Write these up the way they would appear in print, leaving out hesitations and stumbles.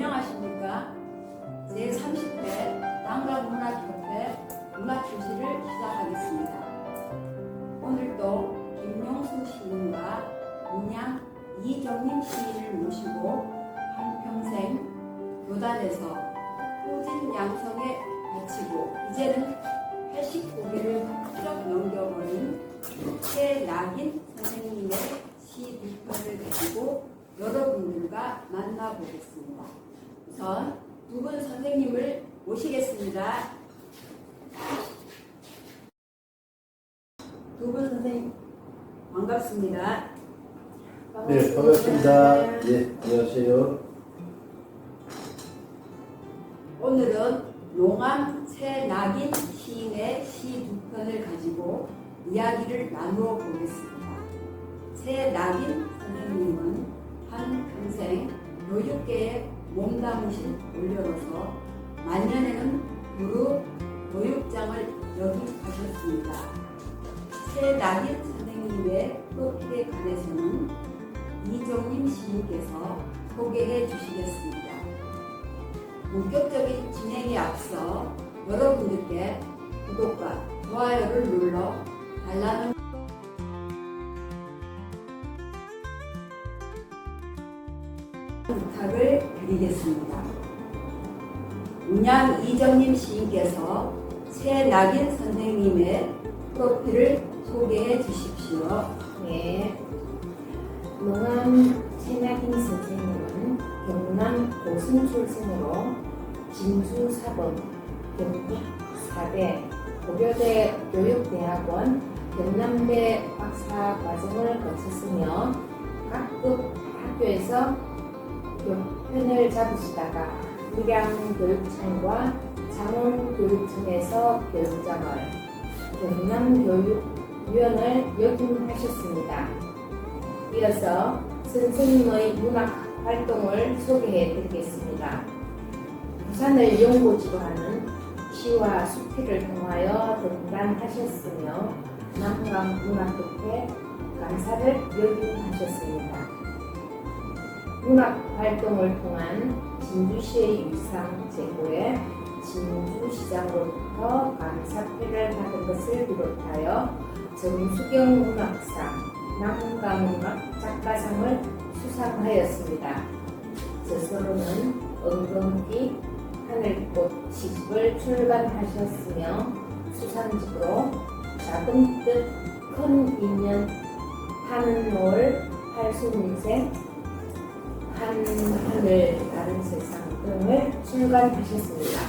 안녕하십니까. 제30회 남강문학협회 문학교실을 시작하겠습니다. 오늘도 김용수 시인과 문양 이정림 시인을 모시고 한평생 교단에서 후진 양성에 바치고 이제는 89개를 훌쩍 넘겨버린 최낙인 선생님의 시 두 편을 가지고 여러분들과 만나보겠습니다. 우선 두 분 선생님을 모시겠습니다. 두 분 선생님 반갑습니다. 네, 반갑습니다. 예, 안녕하세요. 오늘은 농암 최낙인 시인의 시 두 편을 가지고 이야기를 나누어 보겠습니다. 최낙인 선생님은 한평생 교육계에 몸담으신 올려로서 만년에는 무릎 교육장을 역임하셨습니다. 최낙인 선생님의 프로필에 관해서는 이정림 시인께서 소개해 주시겠습니다. 본격적인 진행에 앞서 여러분들께 구독과 좋아요를 눌러 달라는 부탁을 드리겠습니다. 문양 이정림 시인께서 최낙인 선생님의 프로필을 소개해 주십시오. 네, 농암 최낙인 선생님은 경남 고순 출생으로 진주사범, 경북 사대, 고려대 교육대학원, 경남대 박사 과정을 거쳤으며 각급 학교에서 교편을 잡으시다가 의량교육청과 창원교육청에서 교육장을, 경남교육위원을 역임하셨습니다. 이어서 선생님의 문학 활동을 소개해 드리겠습니다. 부산을 연고지로 하는 시와 수필을 통하여 등단하셨으며 남강문학협회 감사를 역임하셨습니다. 문학 활동을 통한 진주시의 위상 제고에 진주시장으로부터 감사패를 받은 것을 비롯하여 정수경 문학상, 남강문학 작가상을 수상하였습니다. 저서로는 엉겅퀴 하늘꽃 시집을 출간하셨으며 수상집으로 작은 뜻 큰 인연 하는 노을 팔순인생 하늘 다른 세상 등을 출간하셨습니다.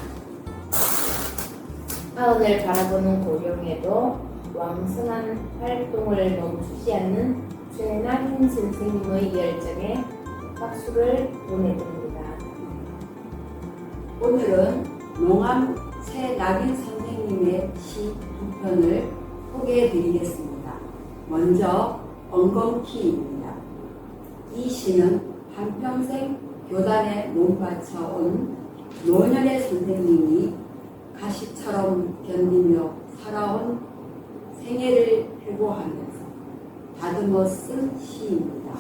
하은을 바라보는 고령에도 왕성한 활동을 멈추지 않는 최낙인 선생님의 열정에 박수를 보내드립니다. 오늘은 농암 최낙인 선생님의 시 두 편을 소개해 드리겠습니다. 먼저 엉겅퀴입니다. 이 시는 한평생 교단에 몸바쳐온 노년의 선생님이 가시처럼 견디며 살아온 생애를 회고하면서 다듬어 쓴 시입니다.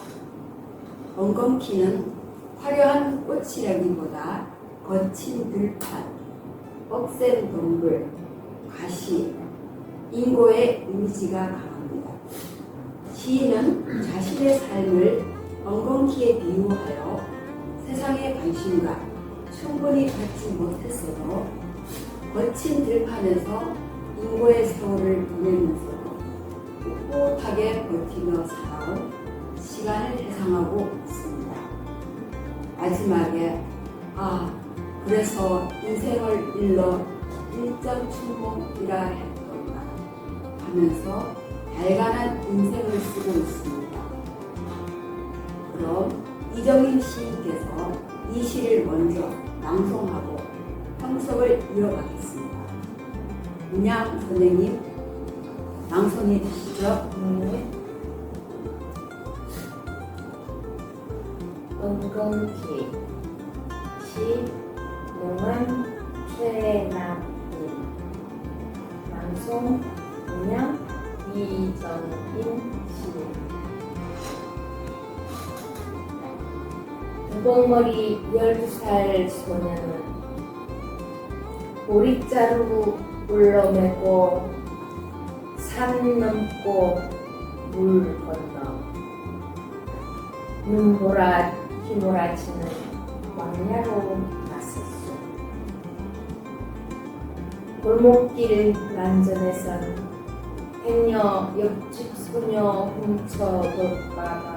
엉겅퀴는 화려한 꽃이라기보다 거친 들판, 억센 동굴, 가시, 인고의 이미지가 강합니다. 시인은 자신의 삶을 엉겅퀴에 비유하여 세상의 관심과 충분히 받지 못했어도 거친 들판에서 인고의 세월을 보내면서도 꿋꿋하게 버티며 살아온 시간을 회상하고 있습니다. 마지막에 그래서 인생을 일러 일정춘몽이라 했던가 하면서 달간한 인생을 쓰고 있습니다. 그럼 이정림 시인께서 이 시를 먼저 낭송하고 평석을 이어가겠습니다. 문양 선생님 낭송해 주시죠. 엉겅퀴 시 농암 최낙인 낭송 문양 이정림 시 두벅머리 12살 소년은 보릿자루 물러매고 산 넘고 물 건너 눈보라 휘몰아치는 왕야로 나섰소. 골목길 난전에선 행여 옆집 소녀 훔쳐 돌까봐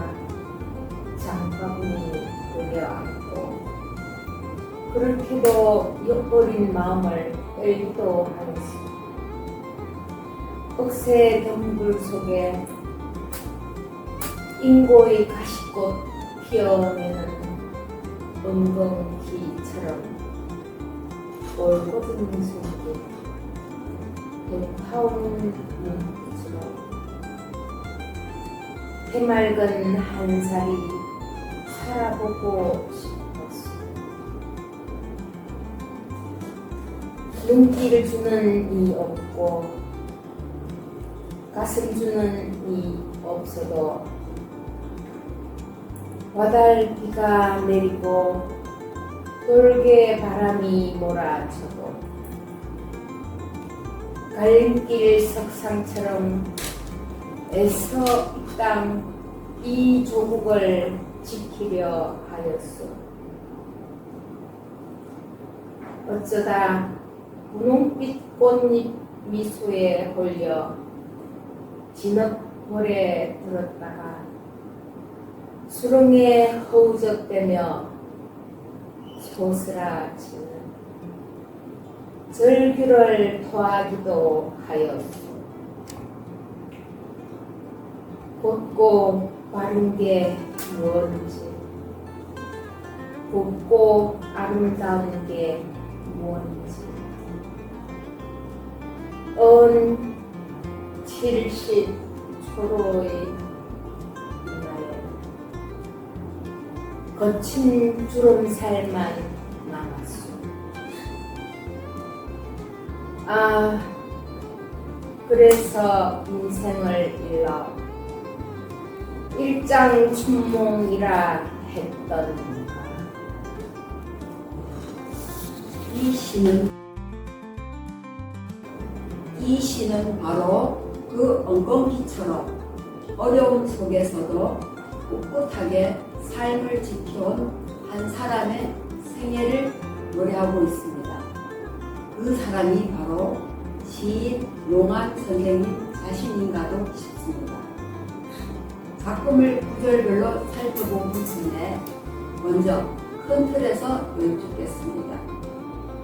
장바구니 돌려안고 그렇게도 엿버린 마음을 떨기도 하였소. 억새 덩굴 속에 인고의 가시꽃 피어내는 은봉기처럼 올곧은 손길 배타오는 눈빛으로 해맑은 한 살이 살아보고 싶었어. 눈길을 주는 이 없고 가슴 주는 이 없어도 와달비가 내리고 돌게 바람이 몰아쳐도 갈림길 석상처럼 애써 이 땅 이 조국을 지키려 하였소. 어쩌다 분홍빛 꽃잎 미소에 홀려 진흙볼에 들었다가 수렁에 허우적대며 소스라치는 절규를 토하기도 하였소. 곱고 바른 게 무엇인지, 곱고 아름다운 게 무엇인지. 언 70 초로의 이마에 거친 주름살만 남았소. 아, 그래서 인생을 일러 일장춘몽이라 했던가. 이 시는 바로 그 엉겅퀴처럼 어려움 속에서도 꿋꿋하게 삶을 지켜온 한 사람의 생애를 노래하고 있습니다. 그 사람이 바로 시인 용한 선생님 자신인가도 싶습니다. 작품을 구절별로 살펴보기 전에 먼저 큰 틀에서 여쭙겠습니다.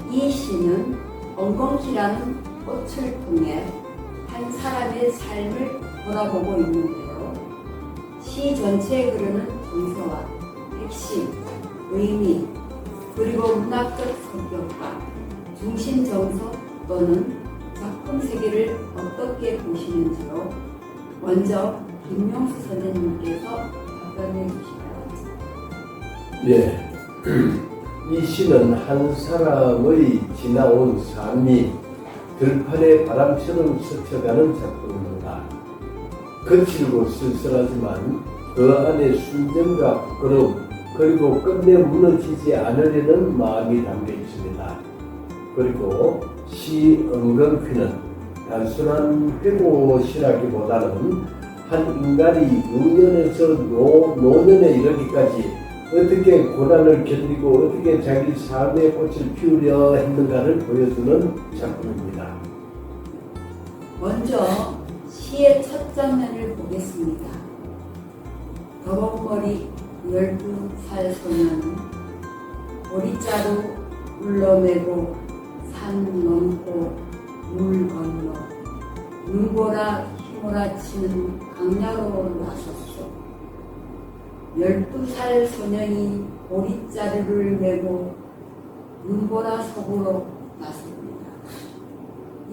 이 시는 엉겅퀴라는 꽃을 통해 한 사람의 삶을 돌아보고 있는데요. 시 전체에 흐르는 정서와 핵심, 의미, 그리고 문학적 성격과 중심 정서 또는 작품 세계를 어떻게 보시는지요? 먼저 김명수 선생님께서 답변해 주시면. 예. 이 시는 한 사람의 지나온 삶이 들판의 바람처럼 스쳐가는 작품입니다. 거칠고 쓸쓸하지만 그 안에 순정과 부끄러움 그리고 끝내 무너지지 않으려는 마음이 담겨 있습니다. 그리고 시 엉겅퀴는 단순한 회고시라기보다는 한 인간이 유년에서 노년에 이르기까지 어떻게 고난을 견디고 어떻게 자기 삶의 꽃을 피우려 했는가를 보여주는 작품입니다. 먼저 시의 첫 장면을 보겠습니다. 더벅머리 12살 소년은 보릿자루 물러매고 산 넘고 물 건너 눈보라 휘몰아치는 강야로 나섰소. 12살 소년이 보릿자루를 메고 눈보라 속으로 나섭니다.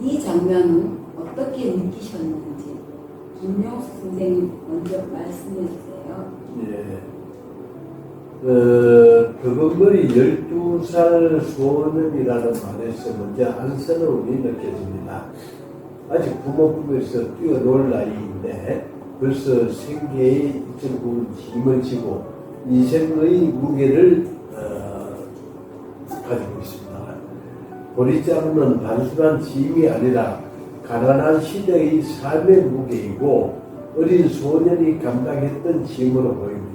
이 장면은 어떻게 느끼셨는지 김명수 선생님 먼저 말씀해 주세요. 예. 더벅머리 12살 소년이라는 말에서 먼저 한서러움이 느껴집니다. 아직 부모 품에서 뛰어놀 나이인데 벌써 생계에 일정 부분 힘을 지고 인생의 무게를 가지고 있습니다. 보리자루는 단순한 짐이 아니라 가난한 시대의 삶의 무게이고 어린 소년이 감당했던 짐으로 보입니다.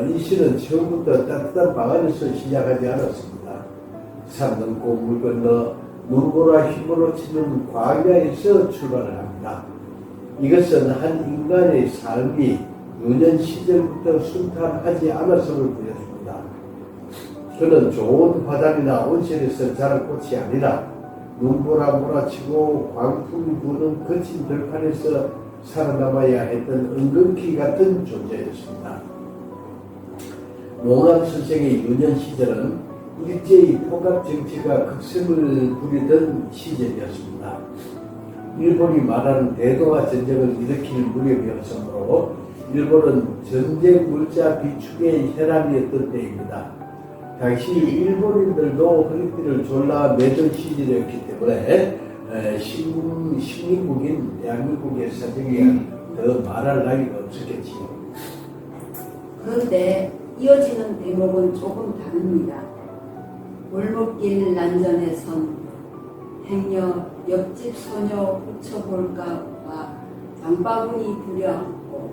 이 시는 처음부터 따뜻한 방 안에서 시작하지 않았습니다. 산 넘고 물 건너 눈보라 휘몰아 치는 광야에서 출발을 합니다. 이것은 한 인간의 삶이 유년 시절부터 순탄하지 않았음을 보여줍니다. 그는 좋은 화단이나 온실에서 자란 꽃이 아니라 눈보라 몰아치고 광풍이 부는 거친 들판에서 살아남아야 했던 은근히 같은 존재였습니다. 농암 선생의 유년 시절은 일제의 포갑 정치가 극성을 부리던 시절이었습니다. 일본이 말하는 대동아 전쟁을 일으킬 무렵이었으므로 일본은 전쟁 물자 비축의 혈안이었던 때입니다. 당시 일본인들도 허리띠를 졸라 매던 시절이었기 때문에 식민국인 대한민국의 사정이 더 말할 나위가 없었겠지요. 그런데 이어지는 대목은 조금 다릅니다. 골목길 난전에 선 행여 옆집 소녀 훔쳐볼까봐 장바구니 부려안고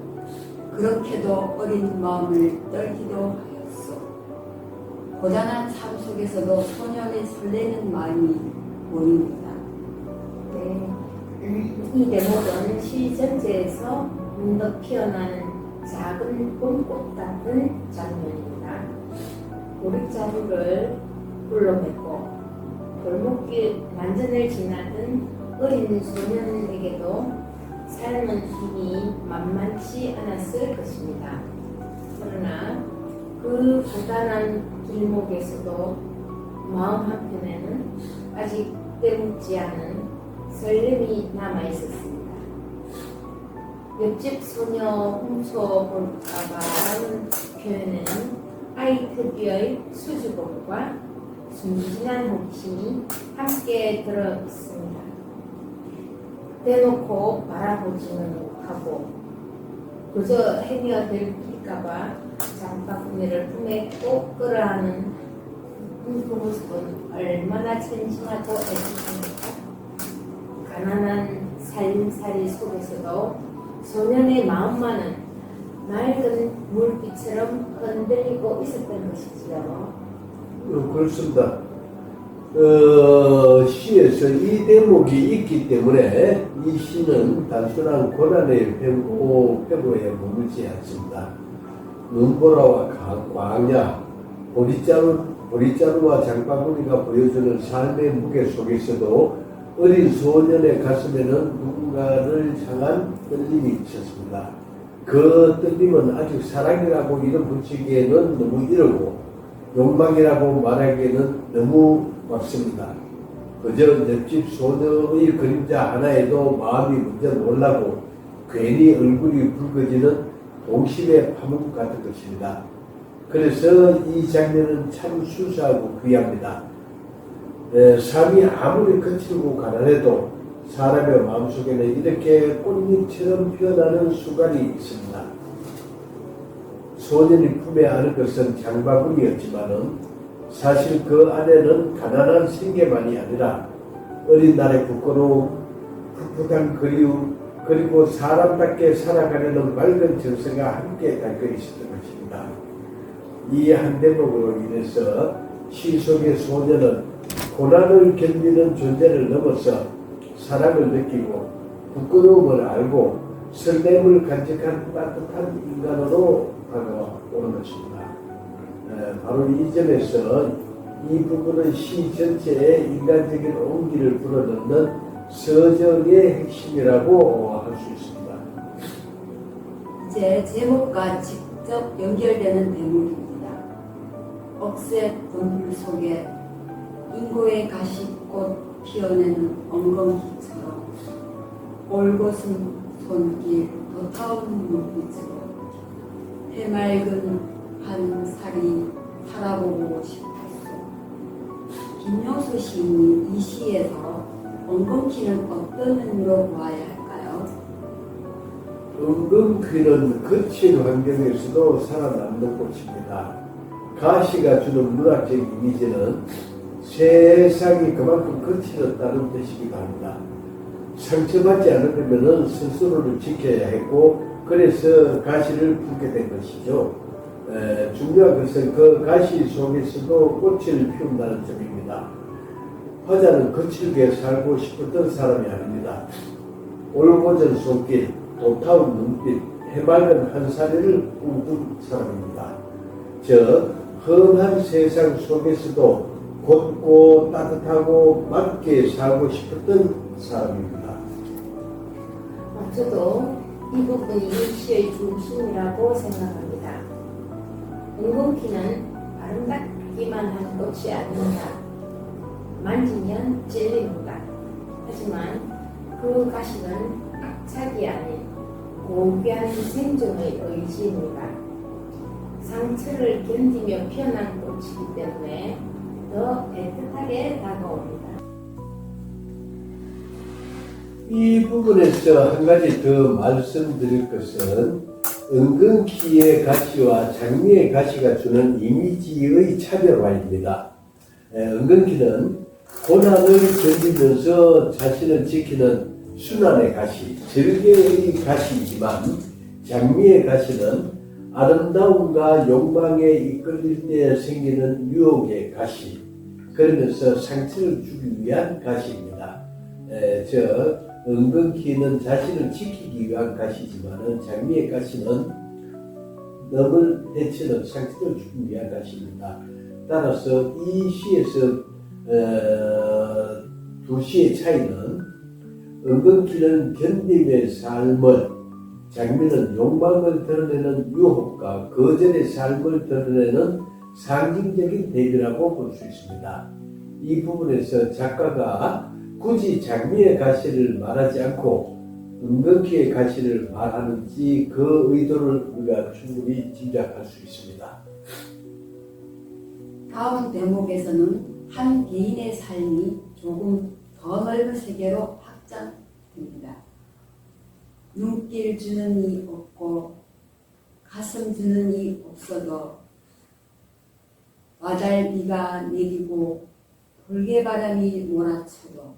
그렇게도 어린 마음을 떨기도 하였소. 고단한 삶 속에서도 소년의 설레는 마음이 보입니다. 네. 이 대목은 시 전체에서 문득 피어나는 작은 봄꽃 같은 장면입니다. 보리자루를 불러맺고 골목길 난전을 지나던 어린 소년에게도 삶은 이미 만만치 않았을 것입니다. 그러나 그 고단한 길목에서도 마음 한편에는 아직 때묻지 않은 설렘이 남아있었습니다. 옆집 소녀 훔쳐볼까봐라는 표현에는 아이 특유의 수줍음과 순진한 호기심이 함께 들어있습니다. 대놓고 바라보지는 못하고 그저 행여 들킬까봐 장바구니를 품에 꼭 끌어안는 그 모습은 얼마나 천심하고 애틋합니까? 가난한 살림살이 속에서도 소년의 마음만은 맑은 물빛처럼 흔들리고 있었던 것이지요. 그렇습니다. 시에서 이 대목이 있기 때문에 이 시는 단순한 고난의 회고에 머물지 않습니다. 눈보라와 광야, 보리자루와 장바구니가 보여주는 삶의 무게 속에서도 어린 소년의 가슴에는 누군가를 향한 떨림이 있었습니다. 그 떨림은 아직 사랑이라고 이름 붙이기에는 너무 이르고 욕망이라고 말하기에는 너무 막습니다. 그저 옆집 소녀의 그림자 하나에도 마음이 먼저 놀라고 괜히 얼굴이 붉어지는 동심의 파문 같은 것입니다. 그래서 이 장면은 참 수수하고 귀합니다. 삶이 아무리 거칠고 가난해도 사람의 마음속에는 이렇게 꽃잎처럼 피어나는 순간이 있습니다. 소년이 품에 안은 것은 장바구니였지만은 사실 그 안에는 가난한 생계만이 아니라 어린 날의 부끄러움, 풋풋한 그리움, 그리고 사람답게 살아가려는 맑은 정서가 함께 담겨 있었던 것입니다. 이 한 대목으로 인해서 시 속의 소년은 고난을 견디는 존재를 넘어서 사랑을 느끼고 부끄러움을 알고 설렘을 간직한 따뜻한 인간으로 다가오는 것입니다. 바로 이 점에서 이 부분은 시 전체의 인간적인 온기를 불어넣는 서정의 핵심이라고 할 수 있습니다. 이제 제목과 직접 연결되는 대목입니다. 억새 분들 속에 인고의 가시꽃 피어내는 엉겅퀴처럼 올곧은 손길 도타운 눈빛으로 해맑은 한 살이 살아보고 싶었소. 김효수 시인이 이 시에서 엉겅퀴는 어떤 의미로 보아야 할까요? 은근귀는 거친 환경에서도 살아남는 꽃입니다. 가시가 주는 문학적 이미지는 세상이 그만큼 거칠었다는 뜻이기도 합니다. 상처받지 않으려면 스스로를 지켜야 했고, 그래서 가시를 품게 된 것이죠. 중요한 것은 그 가시 속에서도 꽃을 피운다는 점입니다. 화자는 거칠게 살고 싶었던 사람이 아닙니다. 올고전 손길, 도타운 눈빛, 해맑은 한사리를 꿈꾼 사람입니다. 즉, 험한 세상 속에서도 곱고 따뜻하고 맑게 살고 싶었던 사람입니다. 저도 이 부분이 시의 중심이라고 생각합니다. 은근키는 아름답기만 한 꽃이 아닙니다. 만지면 찔립니다. 하지만 그 가시는 악착이 아닌 고귀한 생존의 의지입니다. 상처를 견디며 피어난 꽃이기 때문에 더 애틋하게 다가옵니다. 이 부분에서 한 가지 더 말씀드릴 것은 은근키의 가시와 장미의 가시가 주는 이미지의 차별화입니다. 은근키는 고난을 견디면서 자신을 지키는 순환의 가시, 절개의 가시이지만 장미의 가시는 아름다움과 욕망에 이끌릴 때 생기는 유혹의 가시, 그러면서 상처를 주기 위한 가시입니다. 즉 은근키는 자신을 지키기 위한 가시지만 장미의 가시는 놈을 해치는 상처를 주기 위한 가시입니다. 따라서 이 시에서 두 시의 차이는 은근키는 견딤의 삶을, 장미는 욕망을 드러내는 유혹과 거절의 삶을 드러내는 상징적인 대비라고 볼 수 있습니다. 이 부분에서 작가가 굳이 장미의 가시를 말하지 않고 은근키의 가시를 말하는지 그 의도를 우리가 충분히 짐작할 수 있습니다. 다음 대목에서는 한 개인의 삶이 조금 더 넓은 세계로 확장됩니다. 눈길 주는 이 없고 가슴 주는 이 없어도 와잘비가 내리고 돌개바람이 몰아쳐도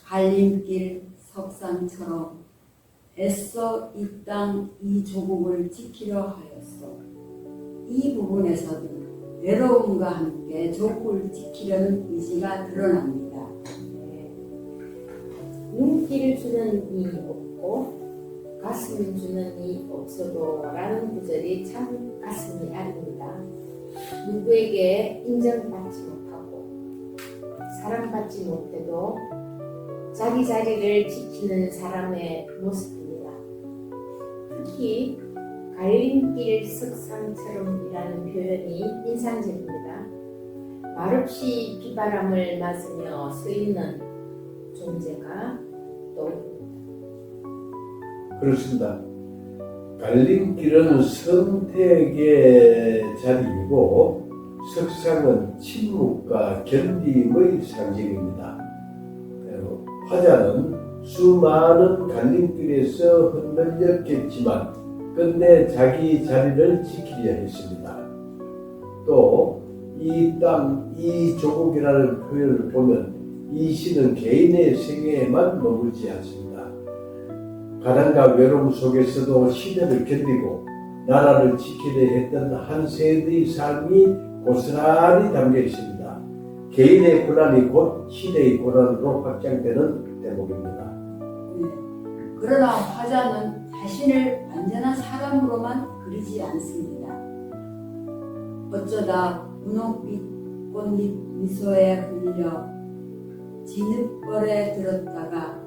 갈림길 석상처럼 애써 이 땅 이 조국을 지키려 하였소. 이 부분에서도 외로움과 함께 조국을 지키려는 의지가 드러납니다. 눈길 주는 이 없고 가슴 주는 이 없어도 라는 구절이 참 가슴이 아립니다. 누구에게 인정받지 못하고 사랑받지 못해도 자기 자리를 지키는 사람의 모습입니다. 특히 갈림길 석상처럼이라는 표현이 인상적입니다. 말없이 비바람을 맞으며 서 있는 존재가 떠오릅니다. 그렇습니다. 갈림길은 선택의 자리이고 석상은 침묵과 견딤의 상징입니다. 화자는 수많은 갈림길에서 흔들렸겠지만 끝내 자기 자리를 지키려 했습니다. 또 이 땅, 이 조국이라는 표현을 보면 이 시는 개인의 생애에만 머물지 않습니다. 가난과 외로움 속에서도 시대를 견디고 나라를 지키려 했던 한 세대의 삶이 고스란히 담겨 있습니다. 개인의 고난이 곧 시대의 고난으로 확장되는 대목입니다. 네. 그러나 화자는 자신을 완전한 사람으로만 그리지 않습니다. 어쩌다 분홍빛 꽃잎 미소에 흘려 진흙벌에 들었다가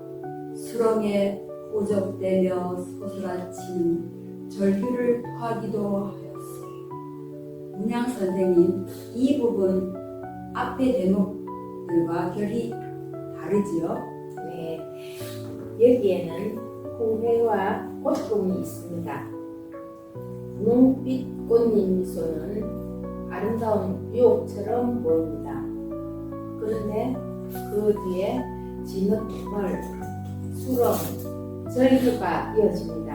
수렁에 호적되며 소스라치는 절규를 토하기도 하였어. 문양 선생님, 이 부분 앞의 대목들과 결이 다르지요? 네, 여기에는 후회와 고통이 있습니다. 분홍빛 꽃잎 미소는 아름다운 유혹처럼 보입니다. 그런데 그 뒤에 진흙벌, 수렁, 절규가 이어집니다.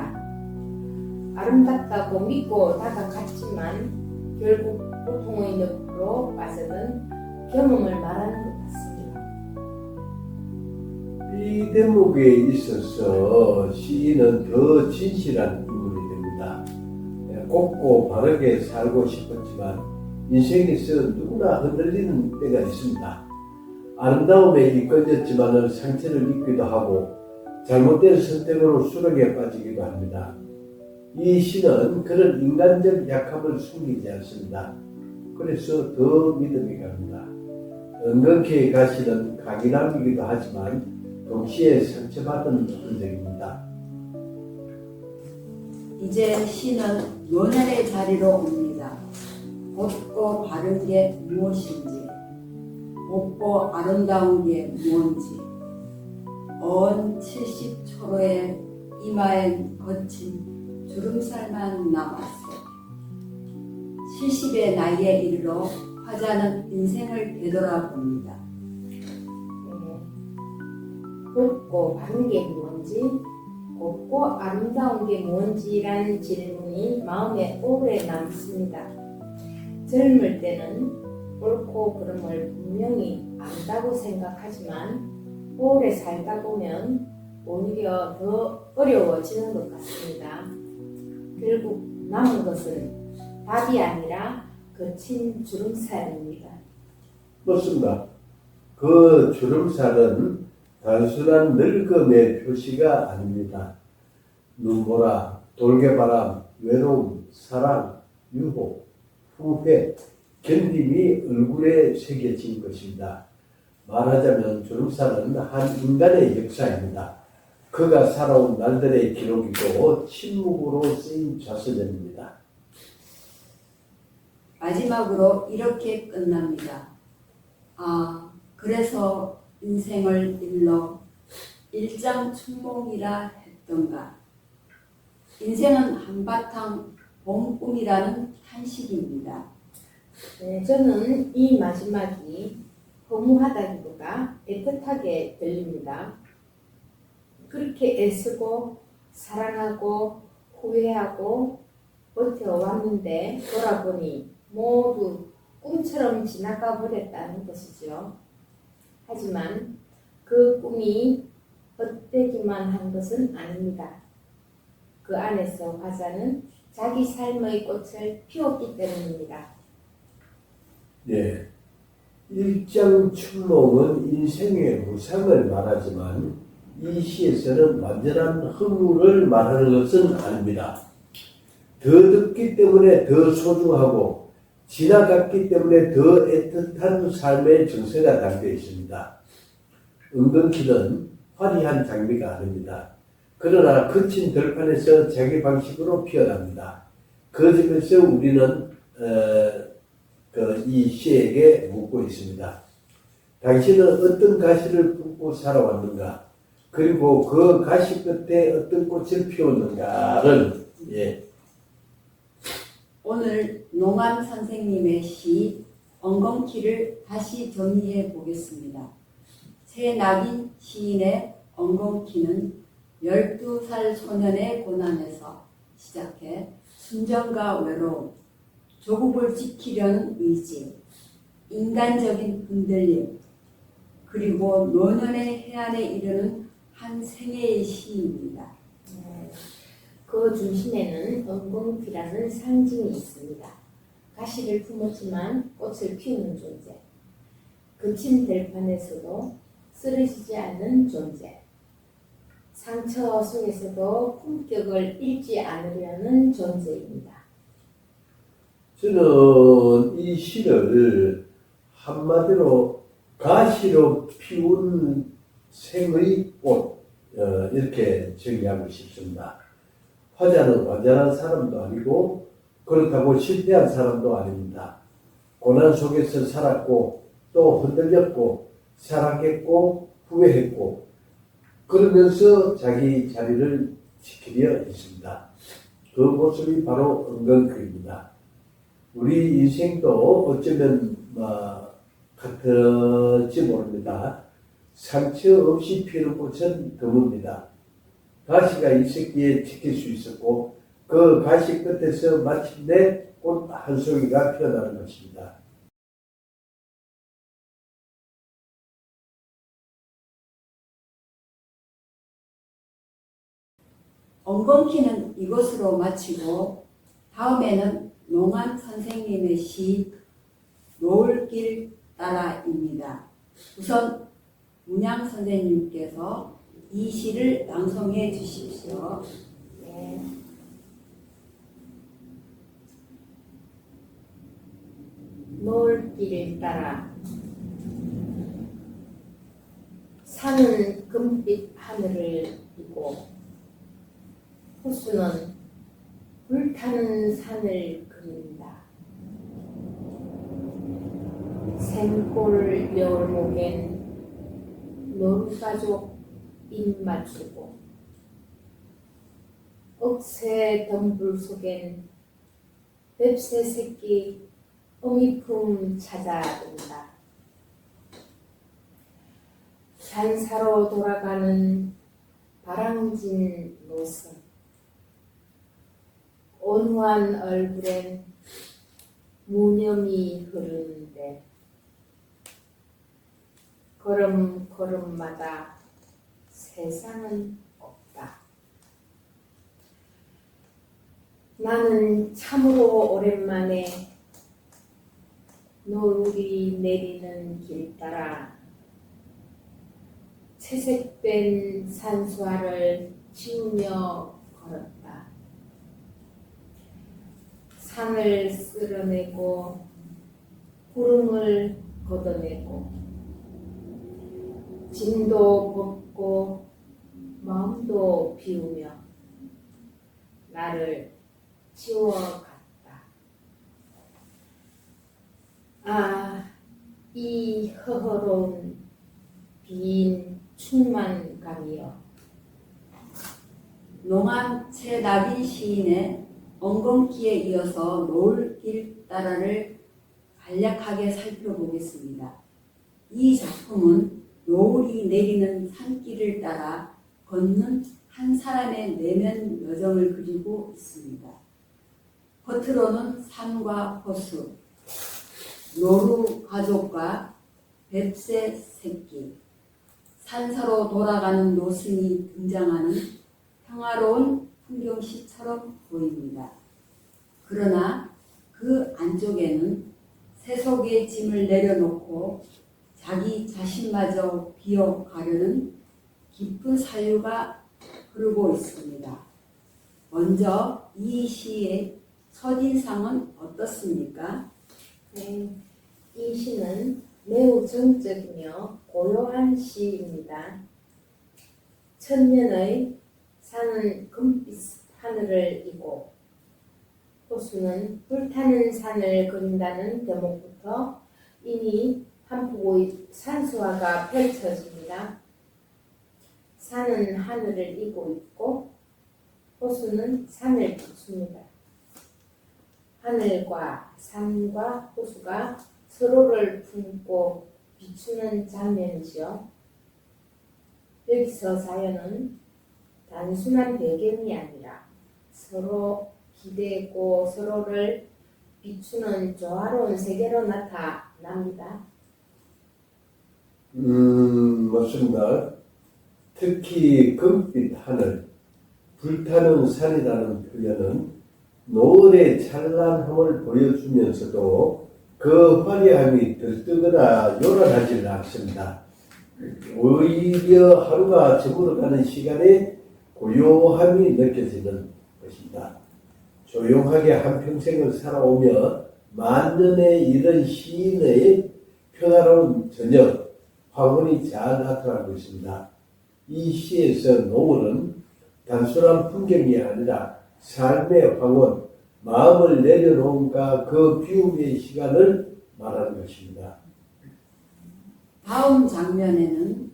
아름답다고 믿고 다가갔지만 결국 고통의 늪으로 빠져든 경험을 말하는 것 같습니다. 이 대목에 있어서 시인은 더 진실한 인물이 됩니다. 곱고 바르게 살고 싶었지만 인생에서 누구나 흔들리는 때가 있습니다. 아름다움에 이끌렸지만 상처를 입기도 하고 잘못된 선택으로 수렁에 빠지기도 합니다. 이 시는 그런 인간적 약함을 숨기지 않습니다. 그래서 더 믿음이 갑니다. 은근히 가시는 강인함이기도 하지만 동시에 상처받은 흔적입니다. 이제 시는 노년의 자리로 옵니다. 곱고 바른 게 무엇인지, 곱고 아름다운 게 무엇인지, 언 70초로의 이마엔 거친 주름살만 남았어. 70의 나이에 이르러 화자는 인생을 되돌아봅니다. 곱고 바른 게 뭔지, 곱고 아름다운 게 뭔지라는 질문이 마음에 오래 남습니다. 젊을 때는 옳고 그름을 분명히 안다고 생각하지만 오래 살다 보면 오히려 더 어려워지는 것 같습니다. 결국 남은 것은 답이 아니라 거친 주름살입니다. 맞습니다. 그 주름살은 단순한 늙음의 표시가 아닙니다. 눈보라, 돌개바람, 외로움, 사랑, 유혹, 후회, 견딤이 얼굴에 새겨진 것입니다. 말하자면 주름살은 한 인간의 역사입니다. 그가 살아온 날들의 기록이고 침묵으로 쓰인 자서전입니다. 마지막으로 이렇게 끝납니다. 아, 그래서 인생을 일러 일장춘몽이라 했던가. 인생은 한바탕 봄꿈이라는 탄식입니다. 네, 저는 이 마지막이 허무하다기보다 애틋하게 들립니다. 그렇게 애쓰고 사랑하고 후회하고 버텨왔는데 돌아보니 모두 꿈처럼 지나가 버렸다는 것이죠. 하지만 그 꿈이 헛되기만 한 것은 아닙니다. 그 안에서 화자는 자기 삶의 꽃을 피웠기 때문입니다. 네. 일장춘몽은 인생의 무상을 말하지만 이 시에서는 완전한 허무를 말하는 것은 아닙니다. 더 듣기 때문에 더 소중하고 지나갔기 때문에 더 애틋한 삶의 정서가 담겨 있습니다. 은근키는 화려한 장미가 아닙니다. 그러나 거친 들판에서 자기 방식으로 피어납니다. 그 점에서 우리는 이 시에게 묻고 있습니다. 당신은 어떤 가시를 품고 살아왔는가? 그리고 그 가시 끝에 어떤 꽃을 피웠는가를 오늘 농암 선생님의 시 엉겅퀴를 다시 정리해 보겠습니다. 최낙인 시인의 엉겅퀴는 12살 소년의 고난에서 시작해 순정과 외로움, 조국을 지키려는 의지, 인간적인 흔들림, 그리고 노년의 해안에 이르는 한 생애의 시입니다. 그 중심에는 엉겅퀴라는 상징이 있습니다. 가시를 품었지만 꽃을 피우는 존재, 거친 들판에서도 쓰러지지 않는 존재, 상처 속에서도 품격을 잃지 않으려는 존재입니다. 저는 이 시를 한마디로 가시로 피운 생의 꽃 이렇게 정의하고 싶습니다. 화자는 완전한 사람도 아니고 그렇다고 실패한 사람도 아닙니다. 고난 속에서 살았고 또 흔들렸고 사랑했고 후회했고 그러면서 자기 자리를 지키려 했습니다. 그 모습이 바로 은근퀴입니다. 우리 인생도 어쩌면 같을지 모릅니다. 상처 없이 피는 꽃은 드뭅니다. 가시가 있었기에 지킬 수 있었고 그 가시 끝에서 마침내 꽃 한 송이가 피어나는 것입니다. 엉겅퀴는 이것으로 마치고 다음에는 농한 선생님의 시 노을길 따라입니다. 우선 문양 선생님께서 이 시를 낭송해 주십시오. 네. 노을길 따라 산은 금빛 하늘을 이고 호수는 불타는 산을 그린다. 생골 여울목엔 노루가족 입 맞추고 억새 덤불 속엔 뱁새 새끼 어미품 찾아든다. 산사로 돌아가는 바랑진 노선 온화한 얼굴엔 무념이 흐르는데 걸음걸음마다 세상은 없다. 나는 참으로 오랜만에 노을이 내리는 길 따라 채색된 산수화를 치우며 걸었다. 산을 쓸어내고 구름을 걷어내고 짐도 벗고 마음도 비우며 나를 치워갔다. 아, 이 허허로운 빈 충만감이여. 농한 최나빈 시인의 엉겅퀴에 이어서 노을길 따라를 간략하게 살펴보겠습니다. 이 작품은 노을이 내리는 산길을 따라 걷는 한 사람의 내면 여정을 그리고 있습니다. 겉으로는 산과 호수, 노루 가족과 뱁새 새끼, 산사로 돌아가는 노승이 등장하는 평화로운 풍경시처럼 보입니다. 그러나 그 안쪽에는 세속의 짐을 내려놓고 자기 자신마저 비워가려는 깊은 사유가 흐르고 있습니다. 먼저 이 시의 첫인상은 어떻습니까? 네, 이 시는 매우 정적이며 고요한 시입니다. 천년의 산은 금빛 하늘을 이고 호수는 불타는 산을 그린다는 대목부터 이미 한 폭의 산수화가 펼쳐집니다. 산은 하늘을 이고 있고 호수는 산을 비춥니다. 하늘과 산과 호수가 서로를 품고 비추는 장면이죠. 여기서 사연은 단순한 배경이 아니라 서로 기대고 서로를 비추는 조화로운 세계로 나타납니다. 맞습니다. 특히 금빛 하늘, 불타는 산이라는 표현은 노을의 찬란함을 보여주면서도 그 화려함이 들뜨거나 요란하지는 않습니다. 오히려 하루가 저물어가는 시간에 고요함이 느껴지는 것입니다. 조용하게 한평생을 살아오며 만년에 이른 시인의 평화로운 저녁, 황혼이 잘 나타나고 있습니다. 이 시에서 노을은 단순한 풍경이 아니라 삶의 황혼, 마음을 내려놓은가 그 비움의 시간을 말하는 것입니다. 다음 장면에는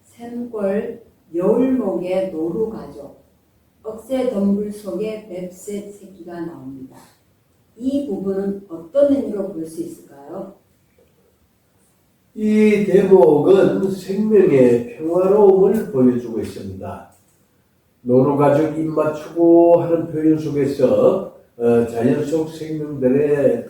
샘골 여울목의 노루가족, 억새 덤불 속의 뱁새 새끼가 나옵니다. 이 부분은 어떤 의미로 볼 수 있을까요? 이 대목은 생명의 평화로움을 보여주고 있습니다. 노루가죽 입 맞추고 하는 표현 속에서 자연 속 생명들의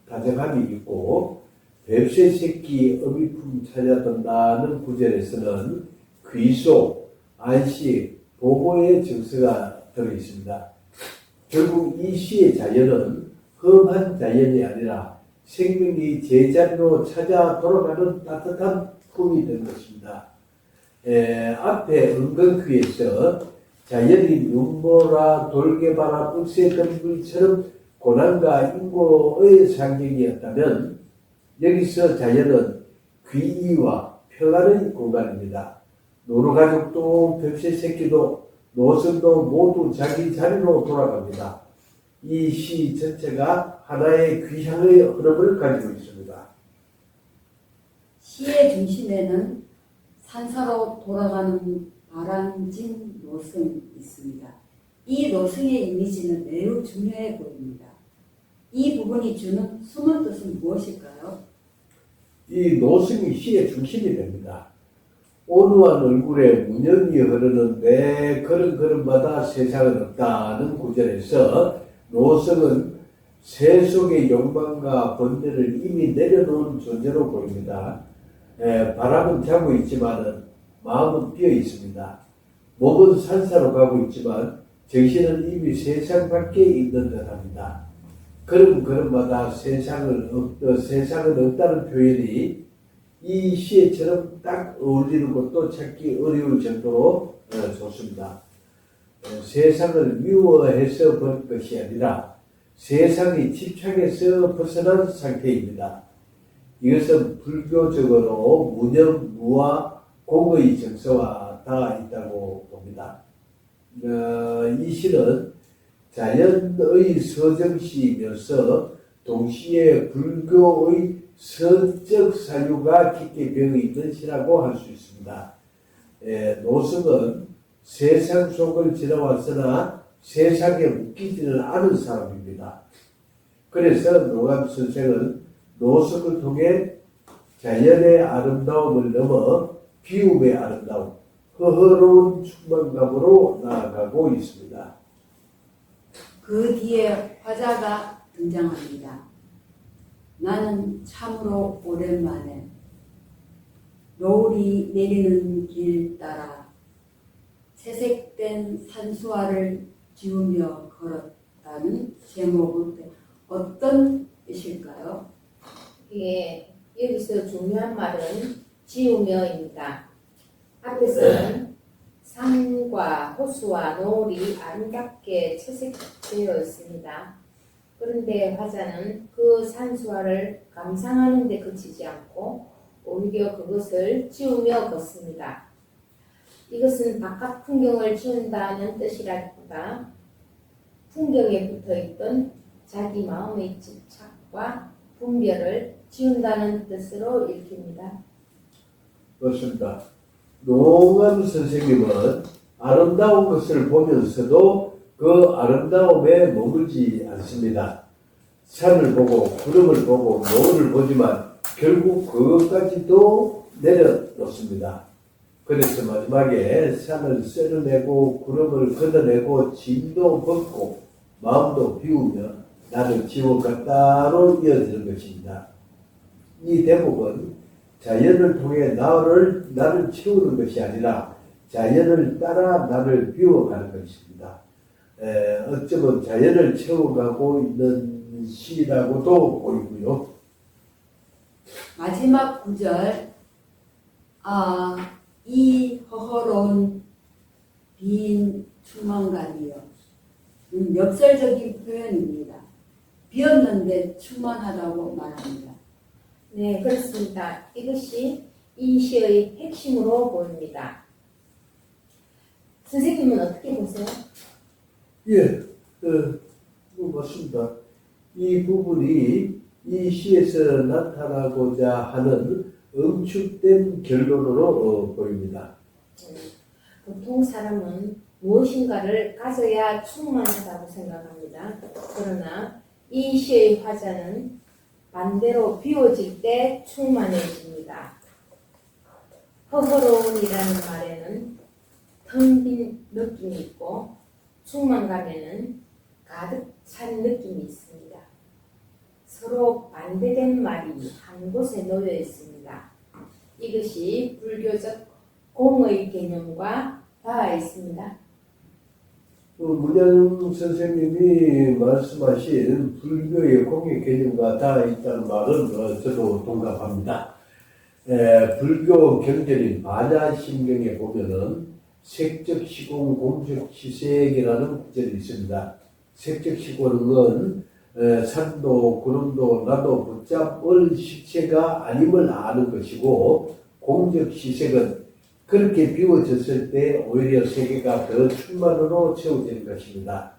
다정함이 있고 뱁새 새끼 어미품 찾아든다는 구절에서는 귀소, 안식, 보호의 정서가 들어있습니다. 결국 이 시의 자연은 험한 자연이 아니라 생명이 제자리로 찾아 돌아가는 따뜻한 품이 된 것입니다. 앞에 은근귀에서 자연이 눈보라, 돌개바라, 흑새덤불처럼 고난과 인고의 상징이었다면 여기서 자연은 귀의와 평안의 공간입니다. 노루가죽도 뱁새 새끼도 노선도 모두 자기 자리로 돌아갑니다. 이 시 전체가 하나의 귀향의 흐름을 가지고 있습니다. 시의 중심에는 산사로 돌아가는 바람진 노성이 있습니다. 이 노성의 이미지는 매우 중요해 보입니다. 이 부분이 주는 숨은 뜻은 무엇일까요? 이 노성이 시의 중심이 됩니다. 온화한 얼굴에 문연이 흐르는데 걸음걸음마다 세상은 없다는 구절에서 노성은 새 속의 욕망과 번뇌를 이미 내려놓은 존재로 보입니다. 바람은 자고 있지만 마음은 비어 있습니다. 몸은 산사로 가고 있지만 정신은 이미 세상 밖에 있는 듯합니다. 걸음걸음마다 세상은 없다는 표현이 이 시에처럼 딱 어울리는 것도 찾기 어려울 정도로 좋습니다. 세상을 미워해서 본 것이 아니라 세상의 집착에서 벗어난 상태입니다. 이것은 불교적으로 무념, 무와 공의 정서와 다 있다고 봅니다. 이 시는 자연의 서정시이면서 동시에 불교의 선적 사유가 깊게 배어있는 시라고 할 수 있습니다. 노성은 세상 속을 지나왔으나 세상에 묶이지는 않은 사람입니다. 그래서 노감 선생은 노성을 통해 자연의 아름다움을 넘어 비움의 아름다움, 허허로운 충만감으로 나아가고 있습니다. 그 뒤에 화자가 등장합니다. 나는 참으로 오랜만에 노을이 내리는 길 따라 채색된 산수화를 지우며 걸었다는 제목은 어떤 뜻일까요? 예, 여기서 중요한 말은 지우며입니다. 앞에서는 산과 호수와 노을이 아름답게 채색되어 있습니다. 그런데 화자는 그 산수화를 감상하는 데 그치지 않고 오히려 그것을 지우며 걷습니다. 이것은 바깥 풍경을 지운다는 뜻이라기보다 풍경에 붙어있던 자기 마음의 집착과 분별을 지운다는 뜻으로 읽힙니다. 그렇습니다. 노감 선생님은 아름다운 것을 보면서도 그 아름다움에 머물지 않습니다. 산을 보고 구름을 보고 노을을 보지만 결국 그것까지도 내려놓습니다. 그래서 마지막에 산을 쓸어내고 구름을 걷어내고 짐도 벗고 마음도 비우며 나를 지워갔다로 이어지는 것입니다. 이 대목은 자연을 통해 나를 채우는 것이 아니라 자연을 따라 나를 비워가는 것입니다. 어쩌면 자연을 채워가고 있는 시라고도 보이고요. 마지막 구절, 이 허허로운 빈 충만감이요. 역설적인 표현입니다. 비었는데 충만하다고 말합니다. 네, 그렇습니다. 이것이 이 시의 핵심으로 보입니다. 선생님은 어떻게 보세요? 예, 맞습니다. 이 부분이 이 시에서 나타나고자 하는 응축된 결론으로 보입니다. 보통 사람은 무엇인가를 가져야 충만하다고 생각합니다. 그러나 이 시의 화자는 반대로 비워질 때 충만해집니다. 허허로운이라는 말에는 텅 빈 느낌이 있고 충만 가면은 가득 찬 느낌이 있습니다. 서로 반대된 말이 한 곳에 놓여 있습니다. 이것이 불교적 공의 개념과 닿아 있습니다. 문현 선생님이 말씀하신 불교의 공의 개념과 닿아 있다는 말은 저도 동감합니다. 불교 경전인 반야심경에 보면은 색적 시공 공적 시색이라는 구절이 있습니다. 색적 시공은 산도 구름도 나도 붙잡을 실체가 아님을 아는 것이고, 공적 시색은 그렇게 비워졌을 때 오히려 세계가 더 충만으로 채워지는 것입니다.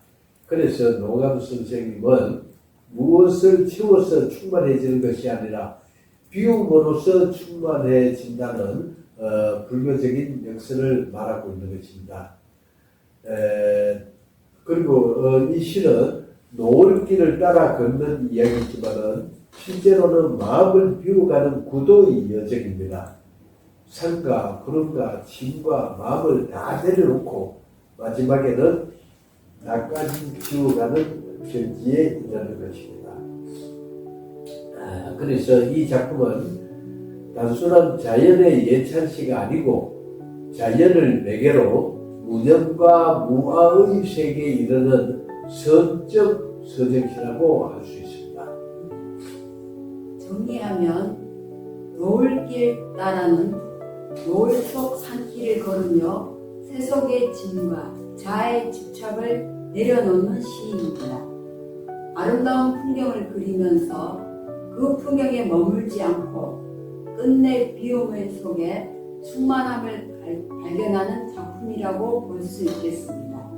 그래서 노감 선생님은 무엇을 채워서 충만해지는 것이 아니라 비움으로써 충만해진다는 불교적인 역설을 말하고 있는 것입니다. 그리고 이 시는 노을길을 따라 걷는 이야기지만은 실제로는 마음을 비워가는 구도의 여정입니다. 산과 구름과 짐과 마음을 다 내려놓고 마지막에는 나까지 비워가는 경지에 이르는 것입니다. 그래서 이 작품은 단순한 자연의 예찬시가 아니고 자연을 매개로 무념과 무아의 세계에 이르는 선적 서정시라고 할 수 있습니다. 정리하면 노을길 따라는 노을 속 산길을 걸으며 세속의 짐과 자아의 집착을 내려놓는 시입니다. 아름다운 풍경을 그리면서 그 풍경에 머물지 않고 끝내 비움의 속에 충만함을 발견하는 작품이라고 볼 수 있겠습니다.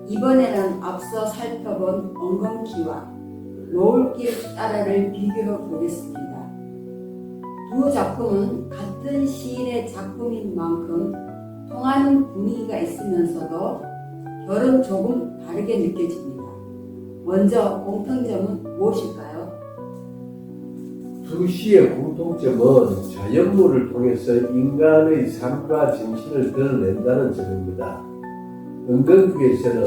이번에는 앞서 살펴본 엉겅퀴와 노을길 따라를 비교해 보겠습니다. 두 작품은 같은 시인의 작품인 만큼 통하는 분위기가 있으면서도 결은 조금 다르게 느껴집니다. 먼저 공통점은 무엇일까요? 두 시의 공통점은 자연물을 통해서 인간의 삶과 정신을 드러낸다는 점입니다. 엉겅퀴에서는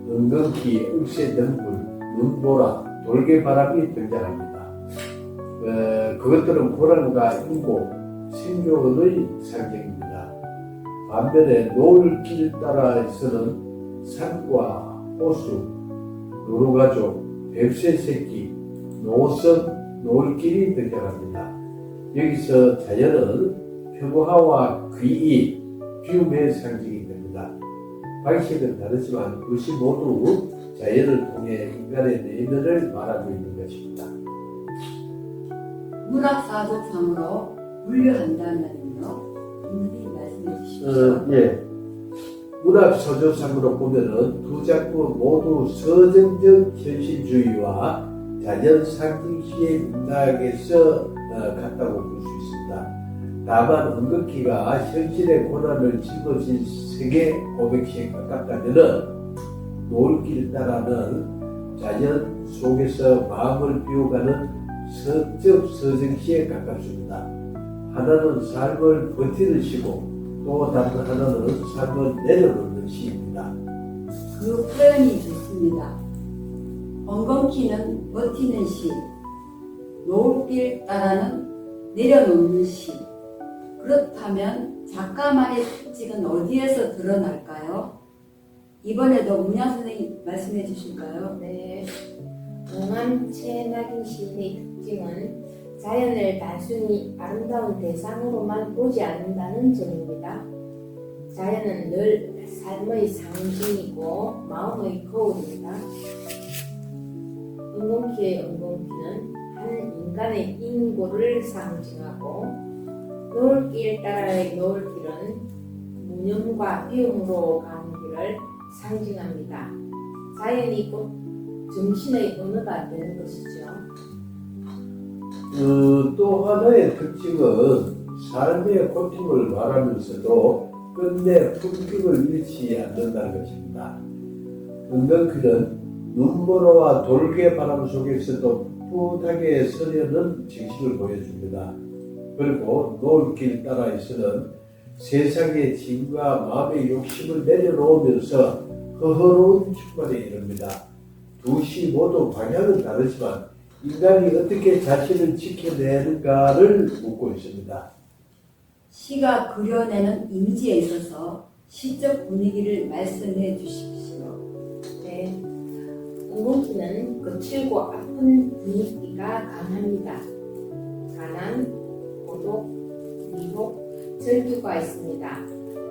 엉겅퀴, 을새등불, 눈보라, 돌개바람이 등장합니다. 그것들은 고난과 인고, 생존의 상징입니다. 반면에 노을길 따라서는 산과 호수, 노루가족, 뱁새 새끼, 노선, 노을길이 등장합니다. 여기서 자연은 평화와 귀의, 비움의 상징이 됩니다. 방식은 다르지만 그것이 모두 자연을 통해 인간의 내면을 말하고 있는 것입니다. 문학사조상으로 분류한다면요? 분들이 말씀해 주십시오. 예. 문학서조상으로 보면은 두 작품 모두 서정적 현실주의와 자연 상징시의 맥락에서 같다고 볼 수 있습니다. 다만 엉겅퀴가 현실의 고난을 짊어진 세계 고백시에 가깝다면은 노을길 따라는 자연 속에서 마음을 비워가는 서적 서정시에 가깝습니다. 하나는 삶을 버티는 시고 또 다른 하나는 삶을 내려놓는 시입니다. 그 표현이 좋습니다. 엉겅퀴는 버티는 시, 노을길 따라는 내려놓는 시. 그렇다면 작가만의 특징은 어디에서 드러날까요? 이번에도 문양 선생님 말씀해 주실까요? 네, 동안 최낙인 시인의 특징은 자연을 단순히 아름다운 대상으로만 보지 않는다는 점입니다. 자연은 늘 삶의 상징이고 마음의 거울입니다. 엉겅퀴의 엉겅퀴는 한 인간의 인고를 상징하고 노을길 따라의 노을길은 무념과 비움으로 가는 길을 상징합니다. 자연이 곧 정신의 언어가 되는 것이죠. 또 하나의 특징은 삶의 고통을 말하면서도 끝내 품격을 잃지 않는다는 것입니다. 엉겅퀴는 눈보라와 돌개바람 속에서도 풋풋하게 서려는 정신을 보여줍니다. 그리고 노을길 따라에서는 세상의 짐과 마음의 욕심을 내려놓으면서 허허로운 충만에 이릅니다. 두 시 모두 방향은 다르지만 인간이 어떻게 자신을 지켜내는가를 묻고 있습니다. 시가 그려내는 이미지에 있어서 시적 분위기를 말씀해 주십시오. 네. 엉겅퀴는 거칠고 아픈 분위기가 강합니다. 가난, 고독, 미혹, 절규가 있습니다.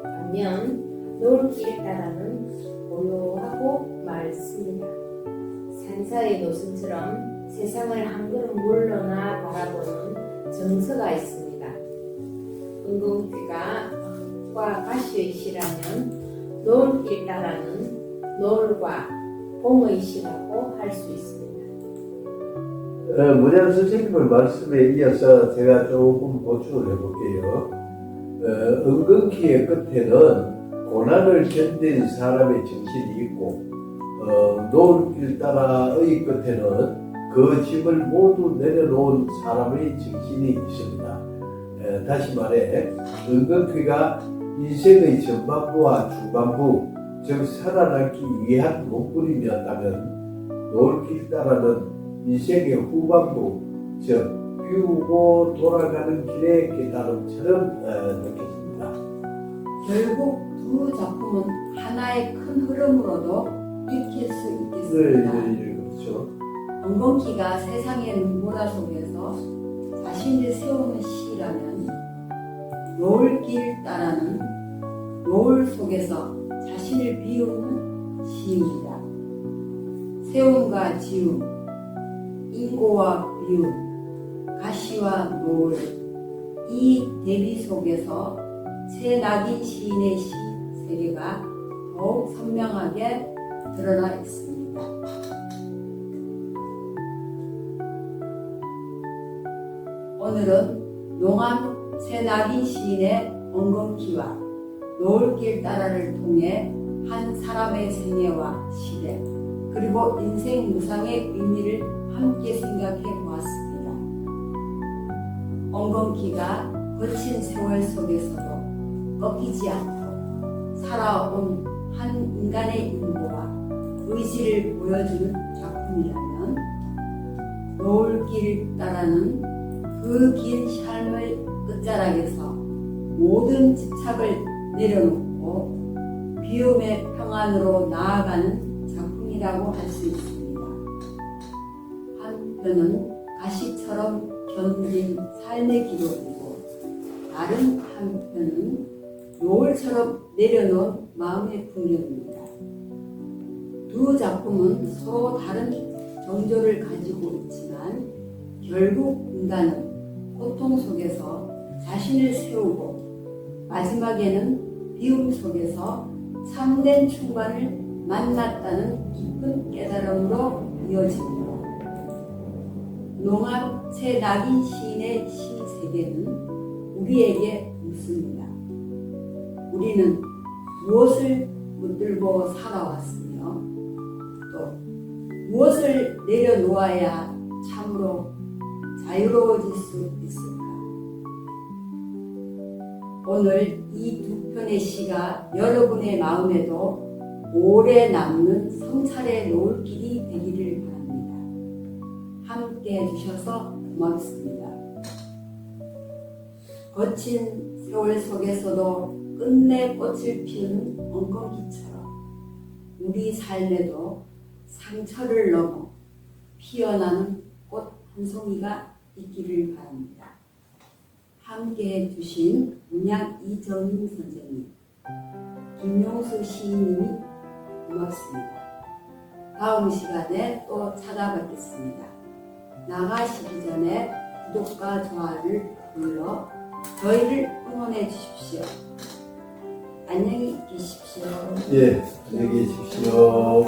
반면 노을길 따라는 고요하고 맑습니다. 산사의 노선처럼 세상을 한 걸음 물러나 바라보는 정서가 있습니다. 엉겅퀴가 흙과 가시의 시라면 노을길 따라는 노을과 봄의 시라고 할 수 있습니다. 문양 선생님의 말씀에 이어서 제가 조금 보충을 해볼게요. 엉겅퀴의 끝에는 고난을 견딘 사람의 정신이 있고 노을길 따라의 끝에는 그 짐을 모두 내려놓은 사람의 정신이 있습니다. 다시 말해 엉겅퀴가 인생의 전반부와 중반부 즉 살아남기 위한 몸부림이었다면 노을길 따라는 인생의 후반부 즉 비우고 돌아가는 길의 깨달음처럼 느껴집니다. 결국 두 작품은 하나의 큰 흐름으로도 익힐 수 있겠습니다. 그렇죠. 엉겅퀴가 세상의 눈보라 속에서 자신을 세우는 시라면 노을길 따라는 노을 속에서 자신을 비우는 시입니다. 세움과 지움, 인고와 그리움, 가시와 노을, 이 대비 속에서 최낙인 시인의 시 세계가 더욱 선명하게 드러나 있습니다. 오늘은 농암 최낙인 시인의 엉겅퀴와 노을길 따라를 통해 한 사람의 생애와 시대 그리고 인생 무상의 의미를 함께 생각해 보았습니다. 엉겅퀴가 거친 세월 속에서도 꺾이지 않고 살아온 한 인간의 인고와 의지를 보여주는 작품이라면 노을길 따라는 그 긴 삶의 끝자락에서 모든 집착을 내려놓고 비움의 평안으로 나아가는 작품이라고 할 수 있습니다. 한편은 가시처럼 견딘 삶의 기록이고 다른 한편은 노을처럼 내려놓은 마음의 풍경입니다. 두 작품은 서로 다른 정조를 가지고 있지만 결국 인간은 고통 속에서 자신을 세우고 마지막에는 비움 속에서 참된 충만을 만났다는 깊은 깨달음으로 이어집니다. 농암 최낙인 시인의 시 세계는 우리에게 묻습니다. 우리는 무엇을 붙들고 살아왔으며 또 무엇을 내려놓아야 참으로 자유로워질 수 있을까? 오늘 이 두 편의 시가 여러분의 마음에도 오래 남는 성찰의 노을길이 되기를 바랍니다. 함께 해주셔서 고맙습니다. 거친 세월 속에서도 끝내 꽃을 피우는 엉겅퀴처럼 우리 삶에도 상처를 넘어 피어나는 꽃 한 송이가 있기를 바랍니다. 함께 해주신 문양 이정인 선생님, 김용수 시인님이 고맙습니다. 다음 시간에 또 찾아뵙겠습니다. 나가시기 전에 구독과 좋아요를 눌러 저희를 응원해 주십시오. 안녕히 계십시오. 예, 안녕히 계십시오.